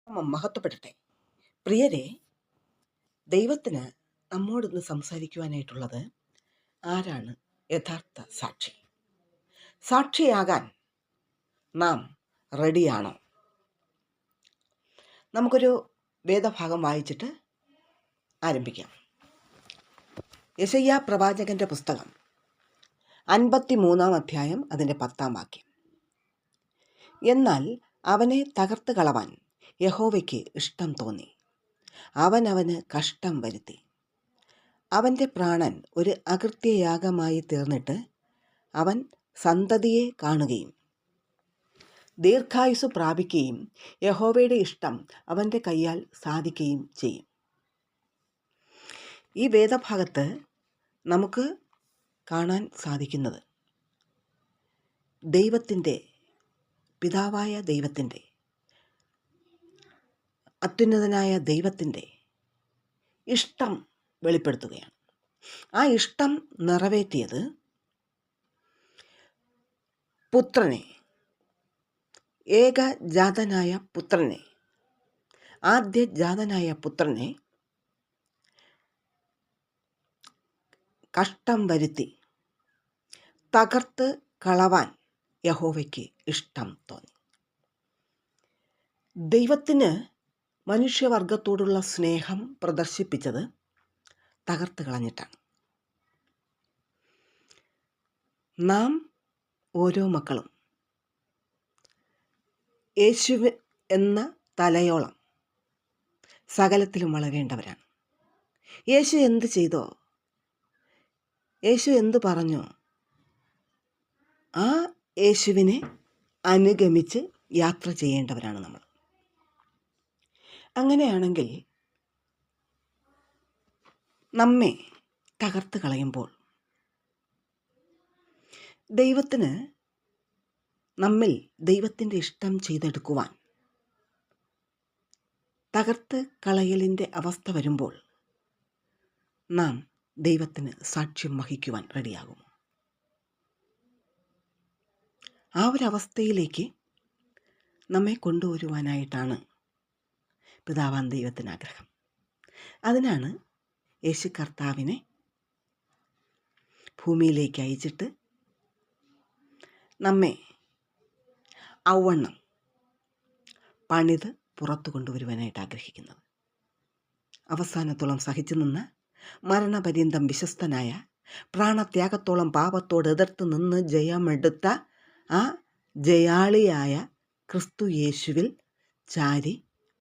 മഹത്വപ്പെടട്ടെ. പ്രിയരെ, ദൈവത്തിന് നമ്മോടൊന്ന് സംസാരിക്കുവാനായിട്ടുള്ളത് ആരാണ് യഥാർത്ഥ സാക്ഷി? സാക്ഷിയാകാൻ നാം റെഡിയാണോ? നമുക്കൊരു വേദഭാഗം വായിച്ചിട്ട് ആരംഭിക്കാം. യെശയ്യാ പ്രവാചകന്റെ പുസ്തകം 53 അധ്യായം അതിൻ്റെ 10 വാക്യം. എന്നാൽ അവനെ തകർത്ത് കളവാൻ യഹോവയ്ക്ക് ഇഷ്ടം തോന്നി, അവന് കഷ്ടം വരുത്തി. അവൻ്റെ പ്രാണൻ ഒരു അകൃത്യയാഗമായി തീർന്നിട്ട് അവൻ സന്തതിയെ കാണുകയും ദീർഘായുസ് പ്രാപിക്കുകയും യഹോവയുടെ ഇഷ്ടം അവൻ്റെ കയ്യാൽ സാധിക്കുകയും ചെയ്യും. ഈ വേദഭാഗത്ത് നമുക്ക് കാണാൻ സാധിക്കുന്നത് ദൈവത്തിൻ്റെ, പിതാവായ ദൈവത്തിൻ്റെ, അത്യുന്നതനായ ദൈവത്തിൻ്റെ ഇഷ്ടം വെളിപ്പെടുത്തുകയാണ്. ആ ഇഷ്ടം നിറവേറ്റിയത് പുത്രനെ, ഏകജാതനായ പുത്രനെ, ആദ്യജാതനായ പുത്രനെ കഷ്ടം വരുത്തി തകർത്ത് കളവാൻ യഹോവയ്ക്ക് ഇഷ്ടം തോന്നി. ദൈവത്തിന് മനുഷ്യവർഗത്തോടുള്ള സ്നേഹം പ്രദർശിപ്പിച്ചത് തകർത്ത് കളഞ്ഞിട്ടാണ്. നാം ഓരോ മക്കളും യേശു എന്ന തലയോളം സകലത്തിലും വളരേണ്ടവരാണ്. യേശു എന്ത് ചെയ്തോ, യേശു എന്ത് പറഞ്ഞോ, ആ യേശുവിനെ അനുഗമിച്ച് യാത്ര ചെയ്യേണ്ടവരാണ് നമ്മൾ. അങ്ങനെയാണെങ്കിൽ നമ്മെ തകർത്ത് കളയുമ്പോൾ ദൈവത്തിന് നമ്മിൽ ദൈവത്തിൻ്റെ ഇഷ്ടം ചെയ്തെടുക്കുവാൻ തകർത്ത് കളയലിൻ്റെ അവസ്ഥ വരുമ്പോൾ നാം ദൈവത്തിന് സാക്ഷ്യം വഹിക്കുവാൻ റെഡിയാകുമോ? ആ ഒരവസ്ഥയിലേക്ക് നമ്മെ കൊണ്ടുവരുവാനായിട്ടാണ് പിതാവാൻ ദൈവത്തിന് ആഗ്രഹം. അതിനാണ് യേശു കർത്താവിനെ ഭൂമിയിലേക്ക് അയച്ചിട്ട് നമ്മെ ഔവണ്ണം പണിത് പുറത്തു കൊണ്ടുവരുവാനായിട്ട് ആഗ്രഹിക്കുന്നത്. അവസാനത്തോളം സഹിച്ചു നിന്ന് മരണപര്യന്തം വിശ്വസ്തനായ, പ്രാണത്യാഗത്തോളം പാപത്തോട് എതിർത്ത് നിന്ന് ജയമെടുത്ത ആ ജയാളിയായ ക്രിസ്തു യേശുവിൽ ചാരി